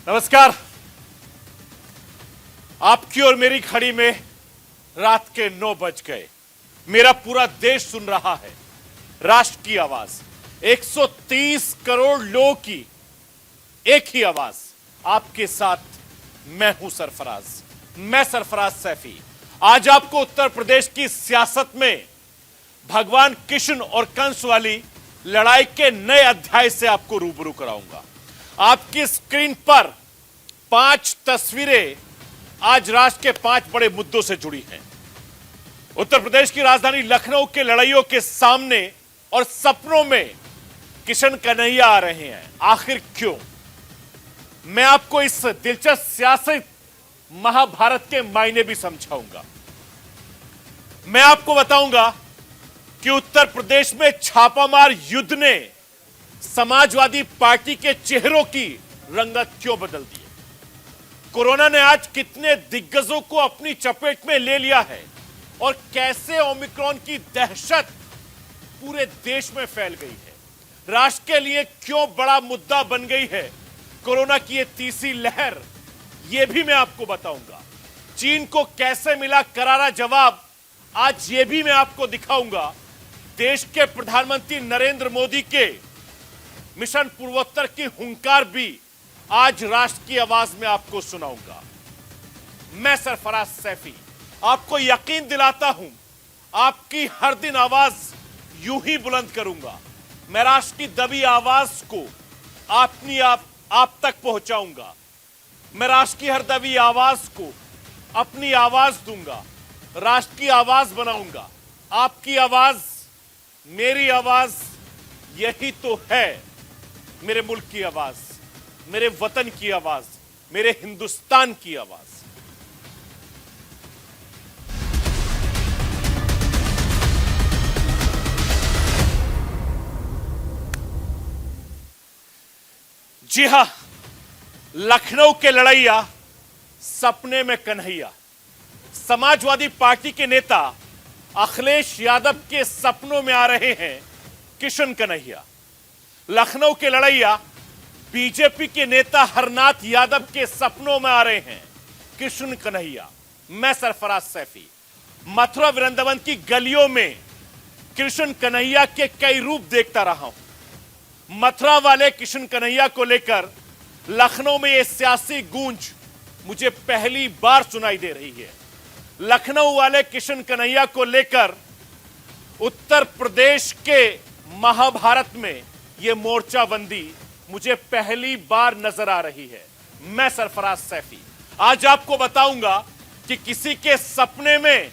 नमस्कार। आपकी और मेरी खड़ी में रात के 9 बज गए। मेरा पूरा देश सुन रहा है राष्ट्र की आवाज, 130 करोड़ लोगों की एक ही आवाज। आपके साथ मैं हूं सरफराज, मैं सरफराज सैफी। आज आपको उत्तर प्रदेश की सियासत में भगवान कृष्ण और कंस वाली लड़ाई के नए अध्याय से आपको रूबरू कराऊंगा। आपकी स्क्रीन पर 5 तस्वीरें आज राष्ट्र के 5 बड़े मुद्दों से जुड़ी हैं। उत्तर प्रदेश की राजधानी लखनऊ के लड़ाइयों के सामने और सपनों में किशन कन्हैया आ रहे हैं। आखिर क्यों? मैं आपको इस दिलचस्प सियासी महाभारत के मायने भी समझाऊंगा। मैं आपको बताऊंगा कि उत्तर प्रदेश में छापामार युद्ध ने समाजवादी पार्टी के चेहरों की रंगत क्यों बदल दी है। कोरोना ने आज कितने दिग्गजों को अपनी चपेट में ले लिया है और कैसे ओमिक्रॉन की दहशत पूरे देश में फैल गई है। राष्ट्र के लिए क्यों बड़ा मुद्दा बन गई है कोरोना की ये तीसरी लहर, यह भी मैं आपको बताऊंगा। चीन को कैसे मिला करारा जवाब, आज यह भी मैं आपको दिखाऊंगा। देश के प्रधानमंत्री नरेंद्र मोदी के मिशन पूर्वोत्तर की हुंकार भी आज राष्ट्र की आवाज में आपको सुनाऊंगा। मैं सरफराज सैफी आपको यकीन दिलाता हूं, आपकी हर दिन आवाज यूं ही बुलंद करूंगा। मैं राष्ट्र की दबी आवाज को आप तक पहुंचाऊंगा। मैं राष्ट्र की हर दबी आवाज को अपनी आवाज दूंगा, राष्ट्र की आवाज बनाऊंगा। आपकी आवाज, मेरी आवाज, यही तो है मेरे मुल्क की आवाज, मेरे वतन की आवाज, मेरे हिंदुस्तान की आवाज। जी हां, लखनऊ के लड़ैया, सपने में कन्हैया। समाजवादी पार्टी के नेता अखिलेश यादव के सपनों में आ रहे हैं किशन कन्हैया। लखनऊ के लड़ैया बीजेपी के नेता हरनाथ यादव के सपनों में आ रहे हैं किशन कन्हैया। मैं सरफराज सैफी मथुरा वृंदावन की गलियों में कृष्ण कन्हैया के कई रूप देखता रहा हूं। मथुरा वाले कृष्ण कन्हैया को लेकर लखनऊ में यह सियासी गूंज मुझे पहली बार सुनाई दे रही है। लखनऊ वाले कृष्ण कन्हैया को लेकर उत्तर प्रदेश के महाभारत में यह मोर्चाबंदी मुझे पहली बार नजर आ रही है। मैं सरफराज सैफी आज आपको बताऊंगा कि किसी के सपने में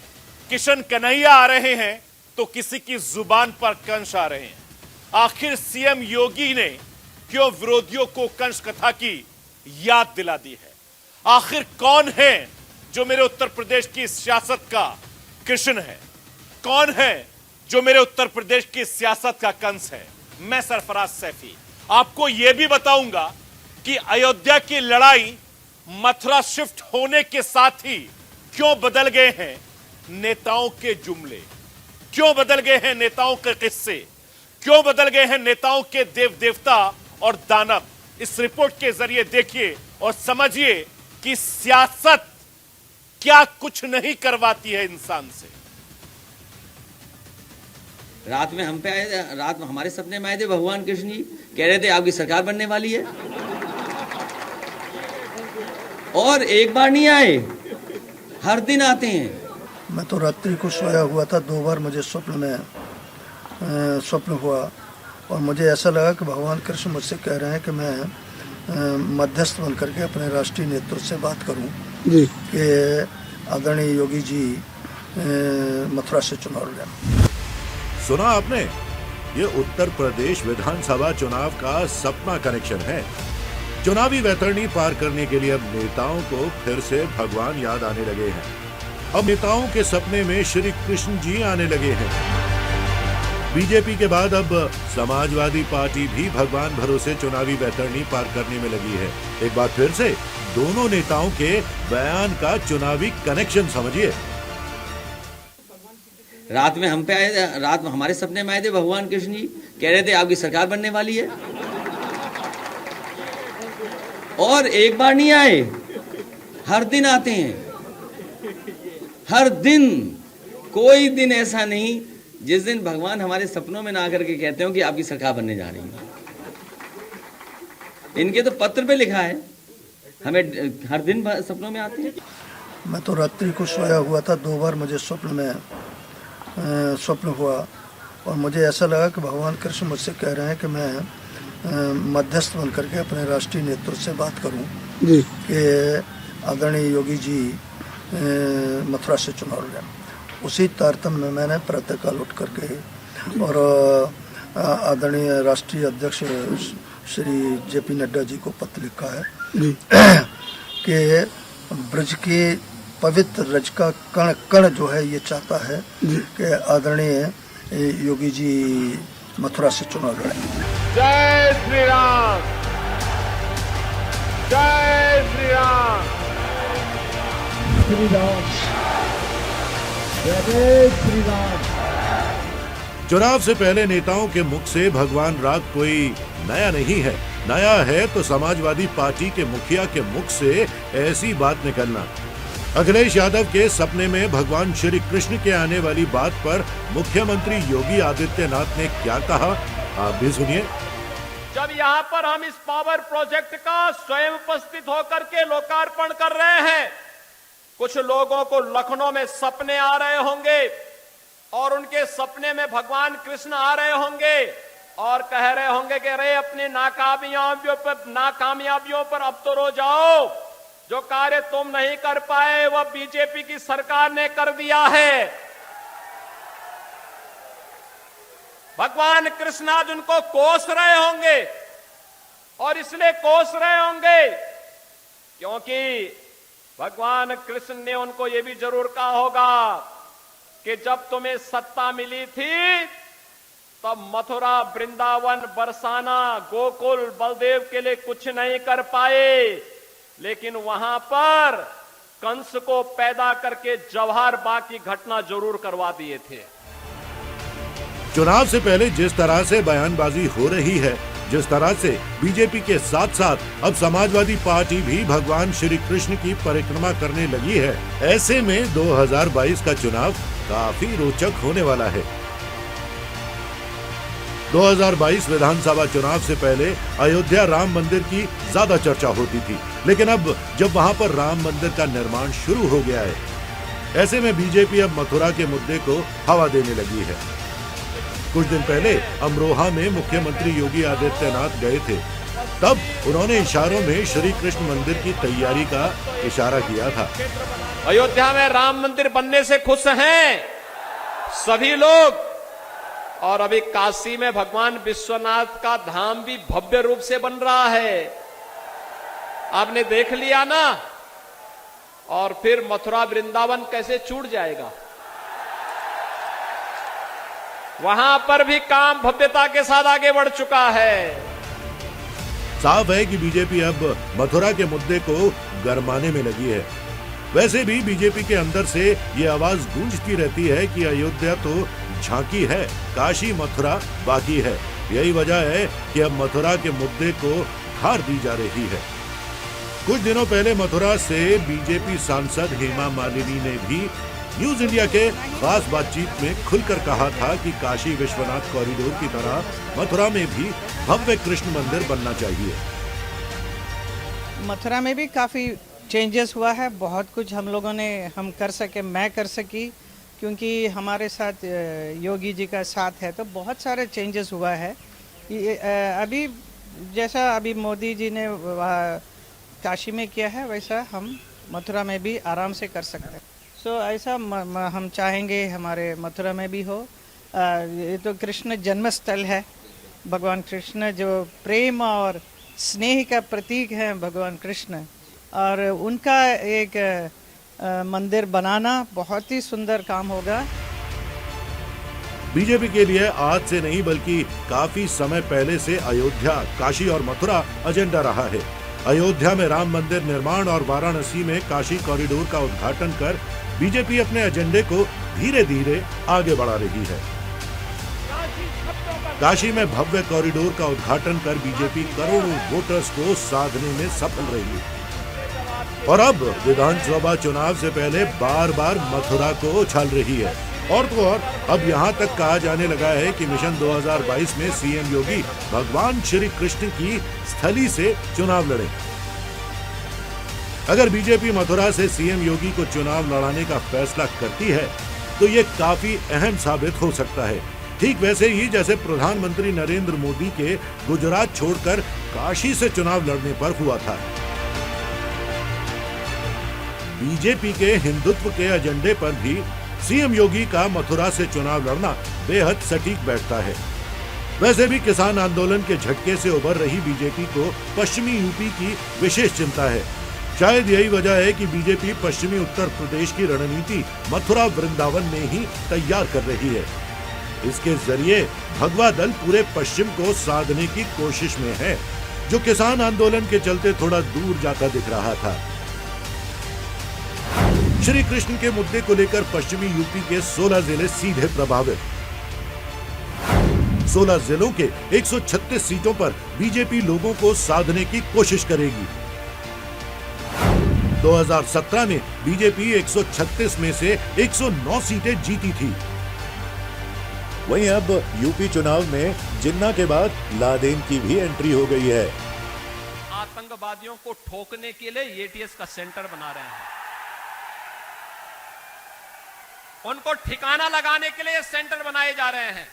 किशन कन्हैया आ रहे हैं तो किसी की जुबान पर कंस आ रहे हैं। आखिर सीएम योगी ने क्यों विरोधियों को कंस कथा की याद दिला दी है? आखिर कौन है जो मेरे उत्तर प्रदेश की सियासत का कृष्ण है? कौन है जो मेरे उत्तर प्रदेश की सियासत का कंस है? मैं सरफराज सैफी आपको यह भी बताऊंगा कि अयोध्या की लड़ाई मथुरा शिफ्ट होने के साथ ही क्यों बदल गए हैं नेताओं के जुमले, क्यों बदल गए हैं नेताओं के किस्से, क्यों बदल गए हैं नेताओं के देव देवता और दानव। इस रिपोर्ट के जरिए देखिए और समझिए कि सियासत क्या कुछ नहीं करवाती है इंसान से। रात में हम पे आए थे, रात में हमारे सपने में आए थे भगवान कृष्ण जी, कह रहे थे आपकी सरकार बनने वाली है। और एक बार नहीं आए, हर दिन आते हैं। मैं तो रात्रि को सोया हुआ था, 2 बार मुझे स्वप्न हुआ और मुझे ऐसा लगा कि भगवान कृष्ण मुझसे कह रहे हैं कि मैं मध्यस्थ बन करके अपने राष्ट्रीय नेतृत्व से बात करूं जी कि आदरणीय योगी जी मथुरा से चुनाव लड़ें। सुना आपने? ये उत्तर प्रदेश विधानसभा चुनाव का सपना कनेक्शन है। चुनावी वैतरणी पार करने के लिए अब नेताओं को फिर से भगवान याद आने लगे हैं। अब नेताओं के सपने में श्री कृष्ण जी आने लगे हैं। बीजेपी के बाद अब समाजवादी पार्टी भी भगवान भरोसे चुनावी वैतरणी पार करने में लगी है। एक बार फिर से दोनों नेताओं के बयान का चुनावी कनेक्शन समझिए। रात में हम पे आए थे, रात में हमारे सपने में आए थे भगवान कृष्ण जी, कह रहे थे आपकी सरकार बनने वाली है। और एक बार नहीं आए, हर दिन आते हैं, हर दिन। कोई दिन ऐसा नहीं जिस दिन भगवान हमारे सपनों में ना आकर के कहते हो कि आपकी सरकार बनने जा रही है। इनके तो पत्र पे लिखा है, हमें हर दिन सपनों में आते हैं। मैं तो रात्रि को सोया हुआ था, 2 बार मुझे स्वप्न हुआ और मुझे ऐसा लगा कि भगवान कृष्ण मुझसे कह रहे हैं कि मैं मध्यस्थ बन करके अपने राष्ट्रीय नेतृत्व से बात करूं कि आदरणीय योगी जी मथुरा से चुनाव लड़ें। उसी तारतम्य में मैंने प्रातःकाल उठ करके और आदरणीय राष्ट्रीय अध्यक्ष श्री जेपी नड्डा जी को पत्र लिखा है कि ब्रज के पवित्र रज का कण कण जो है ये चाहता है कि आदरणीय योगी जी मथुरा से चुनाव लड़ें। जय श्री राम, जय श्री राम, श्री राम, जय श्री राम। चुनाव से पहले नेताओं के मुख से भगवान राग कोई नया नहीं है। नया है तो समाजवादी पार्टी के मुखिया के मुख से ऐसी बात निकलना। अखिलेश यादव के सपने में भगवान श्री कृष्ण के आने वाली बात पर मुख्यमंत्री योगी आदित्यनाथ ने क्या कहा, आप भी सुनिए। जब यहाँ पर हम इस पावर प्रोजेक्ट का स्वयं उपस्थित होकर के लोकार्पण कर रहे हैं, कुछ लोगों को लखनऊ में सपने आ रहे होंगे और उनके सपने में भगवान कृष्ण आ रहे होंगे और कह रहे होंगे कि अरे अपनी नाकामयाबियों पर अब तो रो जाओ, जो कार्य तुम नहीं कर पाए वह बीजेपी की सरकार ने कर दिया है। भगवान कृष्ण आज उनको कोस रहे होंगे और इसलिए कोस रहे होंगे क्योंकि भगवान कृष्ण ने उनको यह भी जरूर कहा होगा कि जब तुम्हें सत्ता मिली थी तब मथुरा, वृंदावन, बरसाना, गोकुल, बलदेव के लिए कुछ नहीं कर पाए, लेकिन वहां पर कंस को पैदा करके जवाहर बाग की घटना जरूर करवा दिए थे। चुनाव से पहले जिस तरह से बयानबाजी हो रही है, जिस तरह से बीजेपी के साथ साथ अब समाजवादी पार्टी भी भगवान श्री कृष्ण की परिक्रमा करने लगी है, ऐसे में 2022 का चुनाव काफी रोचक होने वाला है। 2022 विधानसभा चुनाव से पहले अयोध्या राम मंदिर की ज्यादा चर्चा होती थी, लेकिन अब जब वहां पर राम मंदिर का निर्माण शुरू हो गया है, ऐसे में बीजेपी अब मथुरा के मुद्दे को हवा देने लगी है। कुछ दिन पहले अमरोहा में मुख्यमंत्री योगी आदित्यनाथ गए थे, तब उन्होंने इशारों में श्री कृष्ण मंदिर की तैयारी का इशारा किया था। अयोध्या में राम मंदिर बनने से खुश हैं सभी लोग, और अभी काशी में भगवान विश्वनाथ का धाम भी भव्य रूप से बन रहा है, आपने देख लिया ना। और फिर मथुरा, वृंदावन कैसे छूट जाएगा, वहां पर भी काम भव्यता के साथ आगे बढ़ चुका है। साफ है कि बीजेपी अब मथुरा के मुद्दे को गरमाने में लगी है। वैसे भी बीजेपी के अंदर से ये आवाज गूंजती रहती है कि अयोध्या तो झांकी है, काशी मथुरा बाकी है। यही वजह है कि अब मथुरा के मुद्दे को धार दी जा रही है। कुछ दिनों पहले मथुरा से बीजेपी सांसद हेमा मालिनी ने भी न्यूज इंडिया के खास बातचीत में खुलकर कहा था कि काशी विश्वनाथ कॉरिडोर की तरह मथुरा में भी भव्य कृष्ण मंदिर बनना चाहिए। मथुरा में भी काफ़ी चेंजेस हुआ है, बहुत कुछ हम लोगों ने हम कर सके, मैं कर सकी, क्योंकि हमारे साथ योगी जी का साथ है, तो बहुत सारे चेंजेस हुआ है। अभी जैसा अभी मोदी जी ने काशी में किया है, वैसा हम मथुरा में भी आराम से कर सकते हैं। सो ऐसा हम चाहेंगे हमारे मथुरा में भी हो। ये तो कृष्ण जन्म स्थल है, भगवान कृष्ण जो प्रेम और स्नेह का प्रतीक है भगवान कृष्ण, और उनका एक मंदिर बनाना बहुत ही सुंदर काम होगा। बीजेपी के लिए आज से नहीं बल्कि काफी समय पहले से अयोध्या, काशी और मथुरा एजेंडा रहा है। अयोध्या में राम मंदिर निर्माण और वाराणसी में काशी कॉरिडोर का उद्घाटन कर बीजेपी अपने एजेंडे को धीरे धीरे आगे बढ़ा रही है। काशी में भव्य कॉरिडोर का उद्घाटन कर बीजेपी करोड़ों वोटर्स को साधने में सफल रही और अब विधानसभा चुनाव से पहले बार बार मथुरा को उछाल रही है। और तो और अब यहाँ तक कहा जाने लगा है कि मिशन 2022 में सीएम योगी भगवान श्री कृष्ण की स्थली से चुनाव लड़े। अगर बीजेपी मथुरा से सीएम योगी को चुनाव लड़ाने का फैसला करती है तो ये काफी अहम साबित हो सकता है, ठीक वैसे ही जैसे प्रधानमंत्री नरेंद्र मोदी के गुजरात छोड़कर काशी से चुनाव लड़ने पर हुआ था। बीजेपी के हिंदुत्व के एजेंडे पर भी सीएम योगी का मथुरा से चुनाव लड़ना बेहद सटीक बैठता है। वैसे भी किसान आंदोलन के झटके से उबर रही बीजेपी को पश्चिमी यूपी की विशेष चिंता है। शायद यही वजह है कि बीजेपी पश्चिमी उत्तर प्रदेश की रणनीति मथुरा वृंदावन में ही तैयार कर रही है। इसके जरिए भगवा दल पूरे पश्चिम को साधने की कोशिश में है, जो किसान आंदोलन के चलते थोड़ा दूर जाता दिख रहा था। श्री कृष्ण के मुद्दे को लेकर पश्चिमी यूपी के 16 जिले सीधे प्रभावित। 16 जिलों के 136 सीटों पर बीजेपी लोगों को साधने की कोशिश करेगी। 2017 में बीजेपी 136 में से 109 सीटें जीती थी। वहीं अब यूपी चुनाव में जिन्ना के बाद लादेन की भी एंट्री हो गई है। आतंकवादियों को ठोकने के लिए एटीएस का सेंटर बना रहे हैं, उनको ठिकाना लगाने के लिए सेंटर बनाए जा रहे हैं।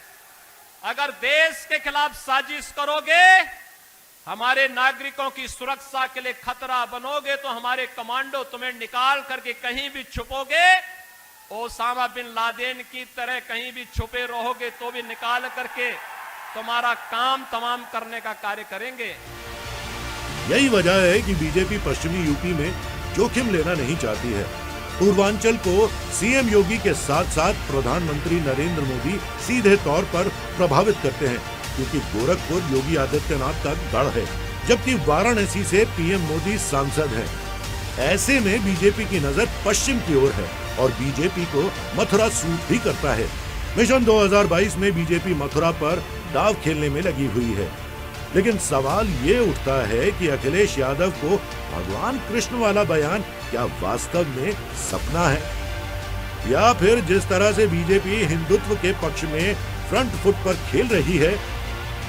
अगर देश के खिलाफ साजिश करोगे, हमारे नागरिकों की सुरक्षा के लिए खतरा बनोगे, तो हमारे कमांडो तुम्हें निकाल करके कहीं भी छुपोगे, ओसामा बिन लादेन की तरह कहीं भी छुपे रहोगे तो भी निकाल करके तुम्हारा काम तमाम करने का कार्य करेंगे। यही वजह है कि बीजेपी पश्चिमी यूपी में जोखिम लेना नहीं चाहती है। पूर्वांचल को सीएम योगी के साथ साथ प्रधानमंत्री नरेंद्र मोदी सीधे तौर पर प्रभावित करते हैं, क्योंकि गोरखपुर योगी आदित्यनाथ का गढ़ है, जबकि वाराणसी से पीएम मोदी सांसद हैं। ऐसे में बीजेपी की नजर पश्चिम की ओर है और बीजेपी को मथुरा सूट भी करता है। मिशन 2022 में बीजेपी मथुरा पर दांव खेलने में लगी हुई है, लेकिन सवाल ये उठता है कि अखिलेश यादव को भगवान कृष्ण वाला बयान क्या वास्तव में सपना है, या फिर जिस तरह से बीजेपी हिंदुत्व के पक्ष में फ्रंट फुट पर खेल रही है,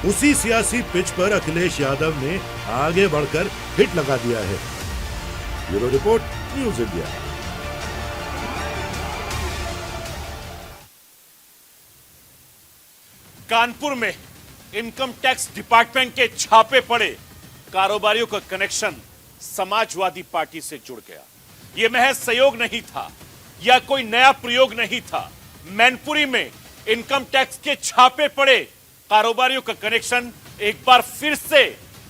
उसी सियासी पिच पर अखिलेश यादव ने आगे बढ़कर हिट लगा दिया है। Bureau report, news India. Kanpur में इनकम टैक्स डिपार्टमेंट के छापे पड़े कारोबारियों का कनेक्शन समाजवादी पार्टी से जुड़ गया। यह महज सहयोग नहीं था या कोई नया प्रयोग नहीं था। मैनपुरी में इनकम टैक्स के छापे पड़े कारोबारियों का कनेक्शन एक बार फिर से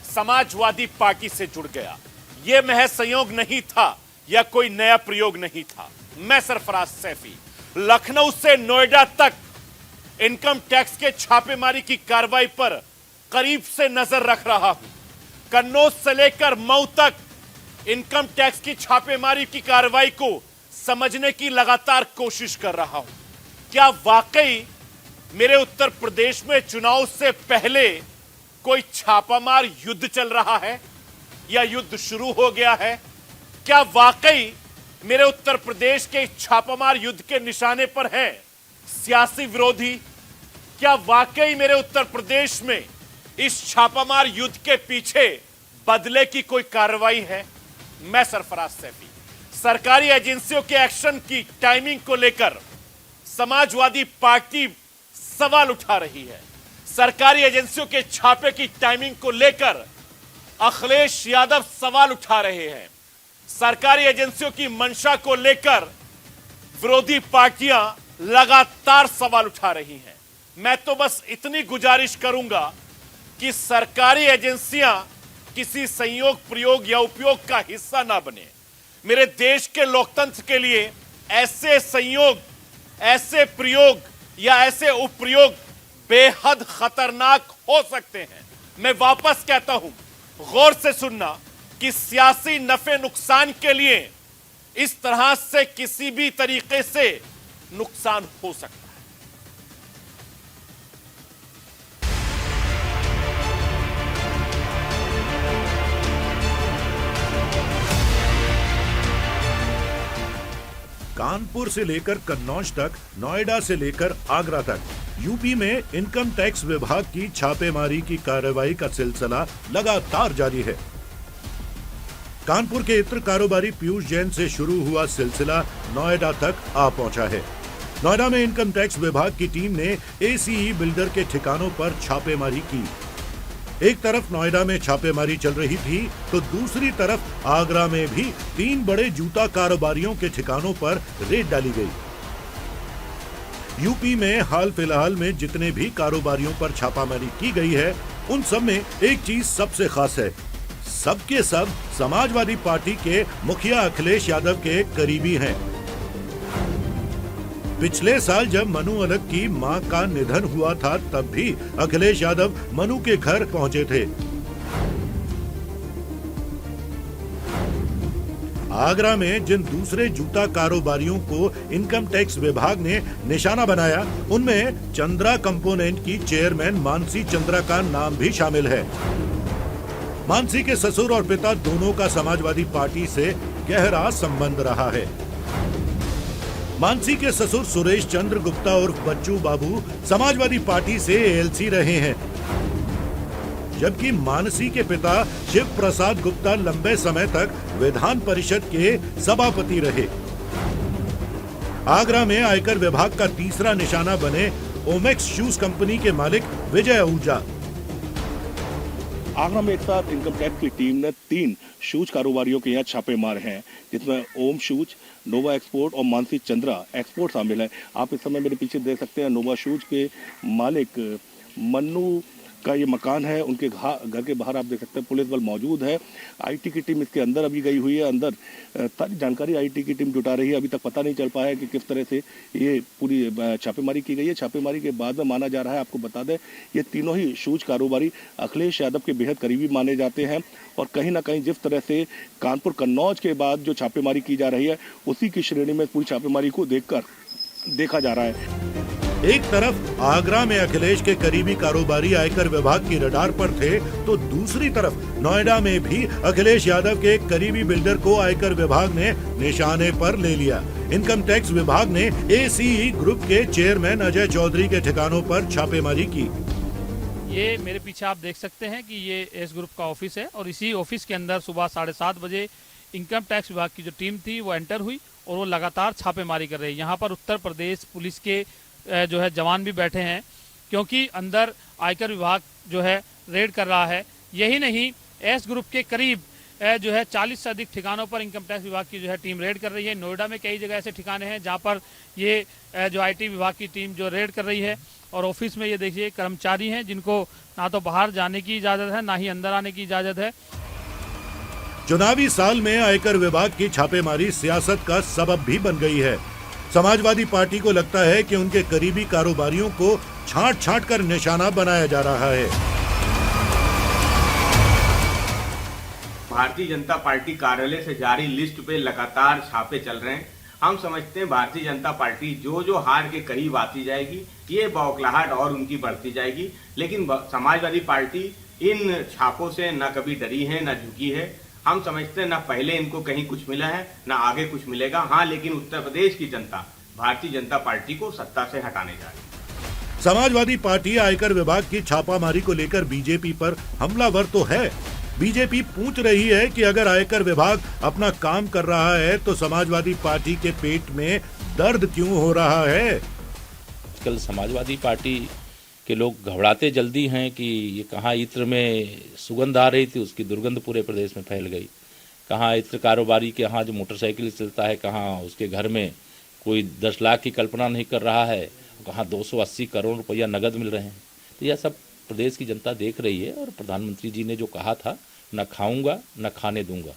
समाजवादी पार्टी से जुड़ गया। यह महज संयोग नहीं था या कोई नया प्रयोग नहीं था। मैं सरफराज सैफी लखनऊ से नोएडा तक इनकम टैक्स के छापेमारी की कार्रवाई पर करीब से नजर रख रहा हूं। कन्नौज से लेकर मऊ तक इनकम टैक्स की छापेमारी की कार्रवाई को समझने की लगातार कोशिश कर रहा हूं। क्या वाकई मेरे उत्तर प्रदेश में चुनाव से पहले कोई छापामार युद्ध चल रहा है या युद्ध शुरू हो गया है? क्या वाकई मेरे उत्तर प्रदेश के छापामार युद्ध के निशाने पर है सियासी विरोधी? क्या वाकई मेरे उत्तर प्रदेश में इस छापामार युद्ध के पीछे बदले की कोई कार्रवाई है? मैं सरफराज सैफी सरकारी एजेंसियों के एक्शन की टाइमिंग को लेकर समाजवादी पार्टी सवाल उठा रही है। सरकारी एजेंसियों के छापे की टाइमिंग को लेकर अखिलेश यादव सवाल उठा रहे हैं। सरकारी एजेंसियों की मंशा को लेकर विरोधी पार्टियां लगातार सवाल उठा रही हैं। मैं तो बस इतनी गुजारिश करूंगा कि सरकारी एजेंसियां किसी संयोग, प्रयोग या उपयोग का हिस्सा ना बने। मेरे देश के लोकतंत्र के लिए ऐसे संयोग, ऐसे प्रयोग या ऐसे उपप्रयोग बेहद खतरनाक हो सकते हैं। मैं वापस कहता हूं, गौर से सुनना कि सियासी नफे नुकसान के लिए इस तरह से किसी भी तरीके से नुकसान हो सकता है। कानपुर से लेकर कन्नौज तक, नोएडा से लेकर आगरा तक यूपी में इनकम टैक्स विभाग की छापेमारी की कार्रवाई का सिलसिला लगातार जारी है। कानपुर के इत्र कारोबारी पीयूष जैन से शुरू हुआ सिलसिला नोएडा तक आ पहुंचा है। नोएडा में इनकम टैक्स विभाग की टीम ने एसीई बिल्डर के ठिकानों पर छापेमारी की। एक तरफ नोएडा में छापेमारी चल रही थी तो दूसरी तरफ आगरा में भी 3 बड़े जूता कारोबारियों के ठिकानों पर रेड डाली गई। यूपी में हाल फिलहाल में जितने भी कारोबारियों पर छापामारी की गई है, उन सब में एक चीज सबसे खास है, सबके सब समाजवादी पार्टी के मुखिया अखिलेश यादव के करीबी हैं। पिछले साल जब मनु अलग की मां का निधन हुआ था, तब भी अखिलेश यादव मनु के घर पहुंचे थे। आगरा में जिन दूसरे जूता कारोबारियों को इनकम टैक्स विभाग ने निशाना बनाया, उनमें चंद्रा कंपोनेंट की चेयरमैन मानसी चंद्रा का नाम भी शामिल है। मानसी के ससुर और पिता दोनों का समाजवादी पार्टी से गहरा संबंध रहा है। मानसी के ससुर सुरेश चंद्र गुप्ता और बच्चू बाबू समाजवादी पार्टी से एएलसी रहे हैं, जबकि मानसी के पिता शिव प्रसाद गुप्ता लंबे समय तक विधान परिषद के सभापति रहे। आगरा में आयकर विभाग का तीसरा निशाना बने ओमेक्स शूज कंपनी के मालिक विजय आहूजा। आगरा में एक साथ इनकम टैक्स की टीम ने 3 शूज कारोबारियों के यहाँ छापे मारे हैं, जिसमें ओम शूज, नोवा एक्सपोर्ट और मानसी चंद्रा एक्सपोर्ट शामिल है। आप इस समय मेरे पीछे देख सकते हैं, नोवा शूज के मालिक मन्नू का ये मकान है, उनके घर के बाहर आप देख सकते हैं पुलिस बल मौजूद है। आईटी की टीम इसके अंदर अभी गई हुई है, अंदर सारी जानकारी आईटी की टीम जुटा रही है। अभी तक पता नहीं चल पाया है कि किस तरह से ये पूरी छापेमारी की गई है। छापेमारी के बाद में माना जा रहा है, आपको बता दें, ये तीनों ही शूज कारोबारी अखिलेश यादव के बेहद करीबी माने जाते हैं और कहीं ना कहीं जिस तरह से कानपुर कन्नौज के बाद जो छापेमारी की जा रही है, उसी की श्रेणी में पूरी छापेमारी को देखा जा रहा है। एक तरफ आगरा में अखिलेश के करीबी कारोबारी आयकर विभाग की रडार पर थे, तो दूसरी तरफ नोएडा में भी अखिलेश यादव के एक करीबी बिल्डर को आयकर विभाग ने निशाने पर ले लिया। इनकम टैक्स विभाग ने एसीई ग्रुप के चेयरमैन अजय चौधरी के ठिकानों पर छापेमारी की। ये मेरे पीछे आप देख सकते हैं कि ये एस ग्रुप का ऑफिस है और इसी ऑफिस के अंदर सुबह 7:30 बजे इनकम टैक्स विभाग की जो टीम थी वो एंटर हुई और वो लगातार छापेमारी कर रही है। यहाँ पर उत्तर प्रदेश पुलिस के जो है जवान भी बैठे हैं, क्योंकि अंदर आयकर विभाग जो है रेड कर रहा है। यही नहीं, एस ग्रुप के करीब जो है 40 से अधिक ठिकानों पर इनकम टैक्स विभाग की जो है टीम रेड कर रही है। नोएडा में कई जगह ऐसे ठिकाने हैं जहां पर ये जो आईटी विभाग की टीम जो रेड कर रही है। और ऑफिस में ये देखिए कर्मचारी हैं जिनको ना तो बाहर जाने की इजाजत है, ना ही अंदर आने की इजाजत है। चुनावी साल में आयकर विभाग की छापेमारी सियासत का सबब भी बन गई है। समाजवादी पार्टी को लगता है कि उनके करीबी कारोबारियों को छांट कर निशाना बनाया जा रहा है। भारतीय जनता पार्टी कार्यालय से जारी लिस्ट पे लगातार छापे चल रहे हैं। हम समझते हैं भारतीय जनता पार्टी जो हार के करीब आती जाएगी, ये बौखलाहट और उनकी बढ़ती जाएगी। लेकिन समाजवादी पार्टी इन छापों से न कभी डरी है, न झुकी है। हम समझते हैं न पहले इनको कहीं कुछ मिला है, न आगे कुछ मिलेगा। हाँ, लेकिन उत्तर प्रदेश की जनता भारतीय जनता पार्टी को सत्ता से हटाने जा रही है। समाजवादी पार्टी आयकर विभाग की छापामारी को लेकर बीजेपी पर हमलावर तो है। बीजेपी पूछ रही है कि अगर आयकर विभाग अपना काम कर रहा है तो समाजवादी पार्टी के पेट में दर्द क्यों हो रहा है। कल समाजवादी पार्टी के लोग घबराते जल्दी हैं कि ये कहाँ इत्र में सुगंध आ रही थी, उसकी दुर्गंध पूरे प्रदेश में फैल गई। कहाँ इत्र कारोबारी के यहाँ जो मोटरसाइकिल चलता है, कहाँ उसके घर में कोई 10 लाख की कल्पना नहीं कर रहा है, कहाँ 280 करोड़ रुपया नगद मिल रहे हैं। तो यह सब प्रदेश की जनता देख रही है। और प्रधानमंत्री जी ने जो कहा था, न खाऊंगा न खाने दूंगा,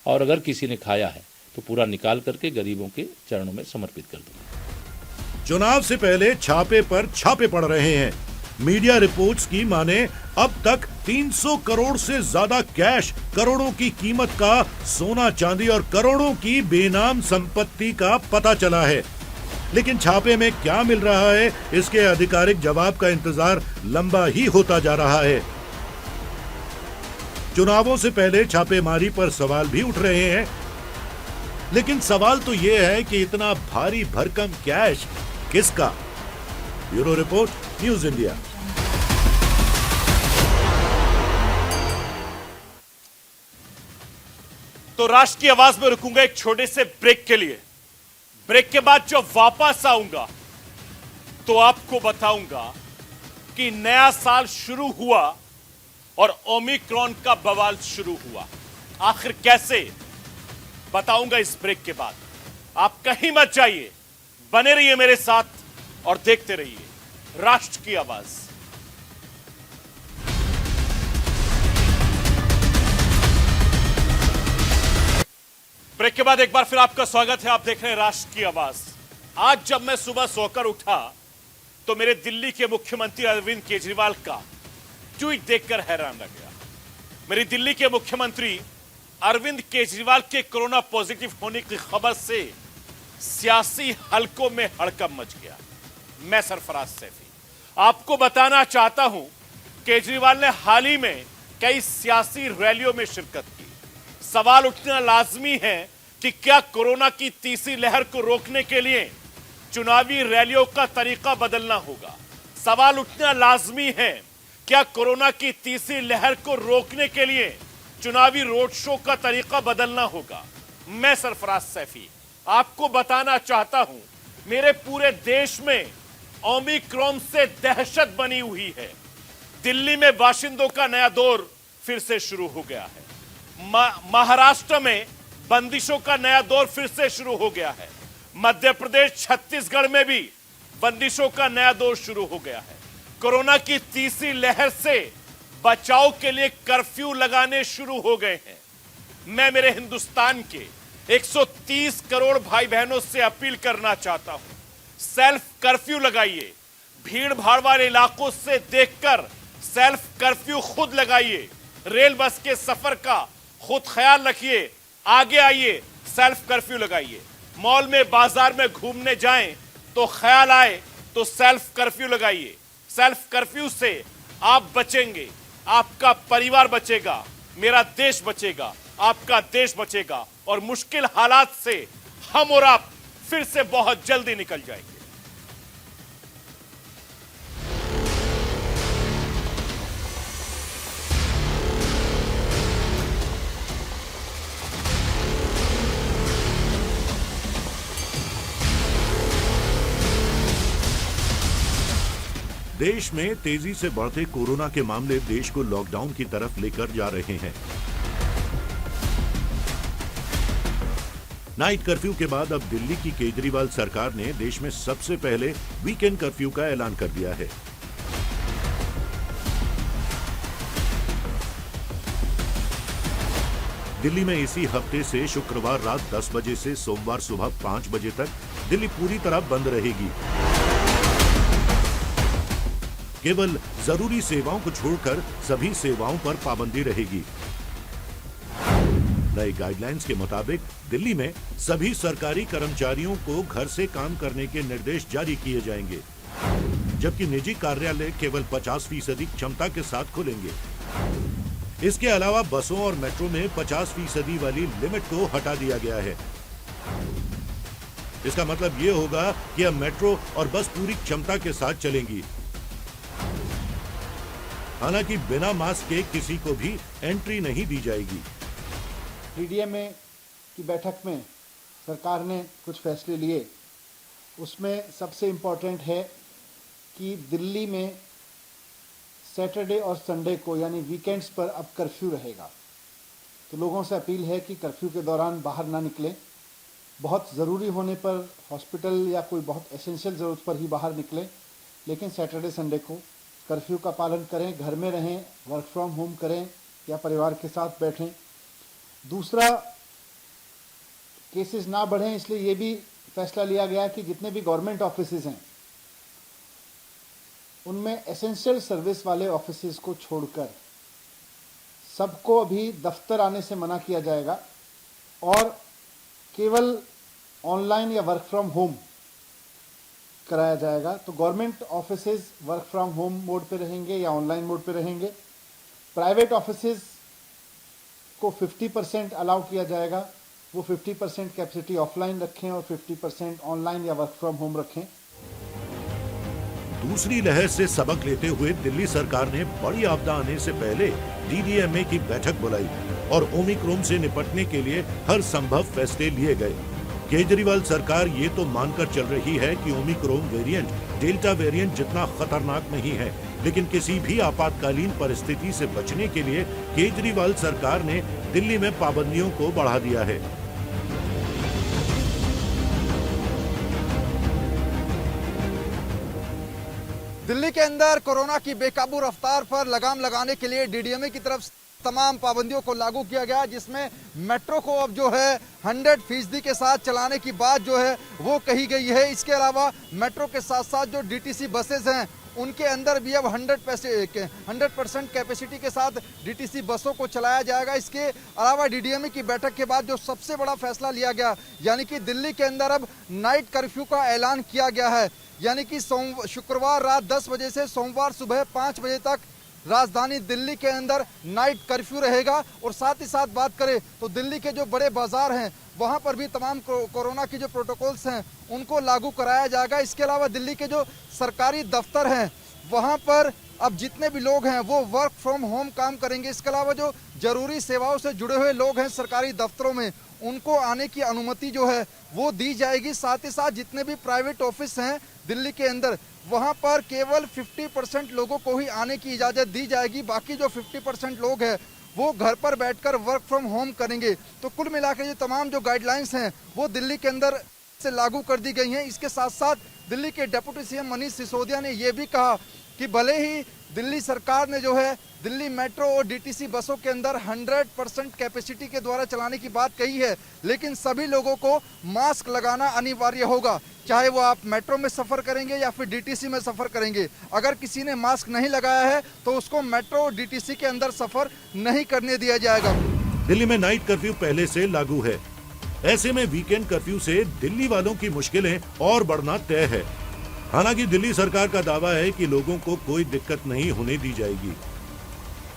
और अगर किसी ने खाया है तो पूरा निकाल करके गरीबों के चरणों में समर्पित कर दूंगा। चुनाव से पहले छापे पर छापे पड़ रहे हैं। मीडिया रिपोर्ट्स की माने अब तक 300 करोड़ से ज्यादा कैश, करोड़ों की कीमत का सोना चांदी और करोड़ों की बेनाम संपत्ति का पता चला है। लेकिन छापे में क्या मिल रहा है, इसके आधिकारिक जवाब का इंतजार लंबा ही होता जा रहा है। चुनावों से पहले छापेमारी पर सवाल भी उठ रहे हैं। लेकिन सवाल तो यह है कि इतना भारी भरकम कैश किसका? Bureau report, news India. तो राष्ट्र की आवाज में रुकूंगा एक छोटे से ब्रेक के लिए। ब्रेक के बाद जब वापस आऊंगा तो आपको बताऊंगा कि नया साल शुरू हुआ और ओमिक्रॉन का बवाल शुरू हुआ। आखिर कैसे, बताऊंगा इस ब्रेक के बाद। आप कहीं मत जाइए, बने रहिए मेरे साथ और देखते रहिए राष्ट्र की आवाज। ब्रेक के बाद एक बार फिर आपका स्वागत है। आप देख रहे हैं राष्ट्र की आवाज। आज जब मैं सुबह सोकर उठा तो मेरे दिल्ली के मुख्यमंत्री अरविंद केजरीवाल का ट्वीट देखकर हैरान रह गया। मेरी दिल्ली के मुख्यमंत्री अरविंद केजरीवाल के कोरोना पॉजिटिव होने की खबर से सियासी हलकों में हड़कंप मच गया। मैं सरफराज सैफी आपको बताना चाहता हूं, केजरीवाल ने हाल ही में कई सियासी रैलियों में शिरकत की। सवाल उठना लाजमी है कि क्या कोरोना की तीसरी लहर को रोकने के लिए चुनावी रैलियों का तरीका बदलना होगा। सवाल उठना लाजमी है, क्या कोरोना की तीसरी लहर को रोकने के लिए चुनावी रोड शो का तरीका बदलना होगा। मैं सरफराज सैफी आपको बताना चाहता हूं, मेरे पूरे देश में ओमिक्रॉन से दहशत बनी हुई है। दिल्ली में बाशिंदों का नया दौर फिर से शुरू हो गया है। महाराष्ट्र में बंदिशों का नया दौर फिर से शुरू हो गया है। मध्य प्रदेश, छत्तीसगढ़ में भी बंदिशों का नया दौर शुरू हो गया है। कोरोना की तीसरी लहर से बचाव के लिए कर्फ्यू लगाने शुरू हो गए हैं। मैं मेरे हिंदुस्तान के 130 करोड़ भाई बहनों से अपील करना चाहता हूं, सेल्फ कर्फ्यू लगाइए। भीड़ भाड़ वाले इलाकों से देखकर सेल्फ कर्फ्यू खुद लगाइए। रेल बस के सफर का खुद ख्याल रखिए, आगे आइए, सेल्फ कर्फ्यू लगाइए। मॉल में, बाजार में घूमने जाएं तो ख्याल आए तो सेल्फ कर्फ्यू लगाइए। सेल्फ कर्फ्यू से आप बचेंगे, आपका परिवार बचेगा, मेरा देश बचेगा, आपका देश बचेगा और मुश्किल हालात से हम और आप फिर से बहुत जल्दी निकल जाएंगे। देश में तेजी से बढ़ते कोरोना के मामले देश को लॉकडाउन की तरफ लेकर जा रहे हैं। नाइट कर्फ्यू के बाद अब दिल्ली की केजरीवाल सरकार ने देश में सबसे पहले वीकेंड कर्फ्यू का ऐलान कर दिया है। दिल्ली में इसी हफ्ते से शुक्रवार रात 10 बजे से सोमवार सुबह 5 बजे तक दिल्ली पूरी तरह बंद रहेगी। केवल जरूरी सेवाओं को छोड़कर सभी सेवाओं पर पाबंदी रहेगी। नए गाइडलाइंस के मुताबिक दिल्ली में सभी सरकारी कर्मचारियों को घर से काम करने के निर्देश जारी किए जाएंगे, जबकि निजी कार्यालय केवल 50% क्षमता के साथ खुलेंगे। इसके अलावा बसों और मेट्रो में 50% वाली लिमिट को हटा दिया गया है। इसका मतलब ये होगा कि अब मेट्रो और बस पूरी क्षमता के साथ चलेंगी। हालांकि बिना मास्क के किसी को भी एंट्री नहीं दी जाएगी। डीडीएमए की बैठक में सरकार ने कुछ फैसले लिए। उसमें सबसे इम्पोर्टेंट है कि दिल्ली में सैटरडे और संडे को यानी वीकेंड्स पर अब कर्फ्यू रहेगा। तो लोगों से अपील है कि कर्फ्यू के दौरान बाहर ना निकलें। बहुत ज़रूरी होने पर हॉस्पिटल या कोई बहुत एसेंशियल ज़रूरत पर ही बाहर निकलें, लेकिन सैटरडे संडे को कर्फ्यू का पालन करें, घर में रहें, वर्क फ्रॉम होम करें या परिवार के साथ बैठें। दूसरा, केसेस ना बढ़ें इसलिए ये भी फैसला लिया गया कि जितने भी गवर्नमेंट ऑफिसेज हैं उनमें एसेंशियल सर्विस वाले ऑफिसेज को छोड़कर सबको अभी दफ्तर आने से मना किया जाएगा और केवल ऑनलाइन या वर्क फ्रॉम होम कराया जाएगा। तो government offices work from home mode पे रहेंगे या ऑनलाइन मोड पे रहेंगे। प्राइवेट ऑफिसेज को 50% अलाउ किया जाएगा वो 50% कैपेसिटी ऑफलाइन रखें और 50% ऑनलाइन या वर्क फ्रॉम होम रखें। दूसरी लहर से सबक लेते हुए दिल्ली सरकार ने बड़ी आपदा आने से पहले डीडीएमए की बैठक बुलाई और ओमिक्रॉन से निपटने के लिए हर संभव फैसले लिए गए। केजरीवाल सरकार ये तो मानकर चल रही है कि ओमिक्रॉन वेरिएंट डेल्टा वेरिएंट जितना खतरनाक नहीं है, लेकिन किसी भी आपातकालीन परिस्थिति से बचने के लिए केजरीवाल सरकार ने दिल्ली में पाबंदियों को बढ़ा दिया है। दिल्ली के अंदर कोरोना की बेकाबू रफ्तार पर लगाम लगाने के लिए डीडीएमए की तरफ तमाम पाबंदियों को लागू किया गया, जिसमें मेट्रो को अब जो है 100% के साथ चलाने की बात जो है वो कही गई है। इसके अलावा मेट्रो के साथ साथ जो डीटीसी बसेस हैं उनके अंदर भी अब 100% कैपेसिटी के साथ डीटीसी बसों को चलाया जाएगा। इसके अलावा डीडीएमए की बैठक के बाद जो सबसे बड़ा फैसला लिया गया, यानी कि दिल्ली के अंदर अब नाइट कर्फ्यू का ऐलान किया गया है, यानी कि शुक्रवार रात 10 बजे से सोमवार सुबह 5 बजे तक राजधानी दिल्ली के अंदर नाइट कर्फ्यू रहेगा। और साथ ही साथ बात करें तो दिल्ली के जो बड़े बाजार हैं वहां पर भी तमाम कोरोना की जो प्रोटोकॉल्स हैं उनको लागू कराया जाएगा। इसके अलावा दिल्ली के जो सरकारी दफ्तर हैं वहां पर अब जितने भी लोग हैं वो वर्क फ्रॉम होम काम करेंगे। इसके अलावा जो जरूरी सेवाओं से जुड़े हुए लोग हैं सरकारी दफ्तरों में, उनको आने की अनुमति जो है वो दी जाएगी। साथ ही साथ जितने भी प्राइवेट ऑफिस हैं दिल्ली के अंदर वहां पर केवल 50% लोगों को ही आने की इजाजत दी जाएगी। बाकी जो 50% लोग हैं वो घर पर बैठकर वर्क फ्रॉम होम करेंगे। तो कुल मिलाकर ये तमाम जो गाइडलाइंस हैं वो दिल्ली के अंदर से लागू कर दी गई हैं। इसके साथ साथ दिल्ली के डिप्टी सीएम मनीष सिसोदिया ने यह भी कहा कि भले ही दिल्ली सरकार ने जो है दिल्ली मेट्रो और डीटीसी बसों के अंदर 100% कैपेसिटी के द्वारा चलाने की बात कही है, लेकिन सभी लोगों को मास्क लगाना अनिवार्य होगा, चाहे वो आप मेट्रो में सफर करेंगे या फिर डीटीसी में सफर करेंगे। अगर किसी ने मास्क नहीं लगाया है तो उसको मेट्रो और डीटीसी के अंदर सफर नहीं करने दिया जाएगा। दिल्ली में नाइट कर्फ्यू पहले से लागू है, ऐसे में वीकेंड कर्फ्यू से दिल्ली वालों की मुश्किलें और बढ़ना तय है। हालांकि दिल्ली सरकार का दावा है कि लोगों को कोई दिक्कत नहीं होने दी जाएगी।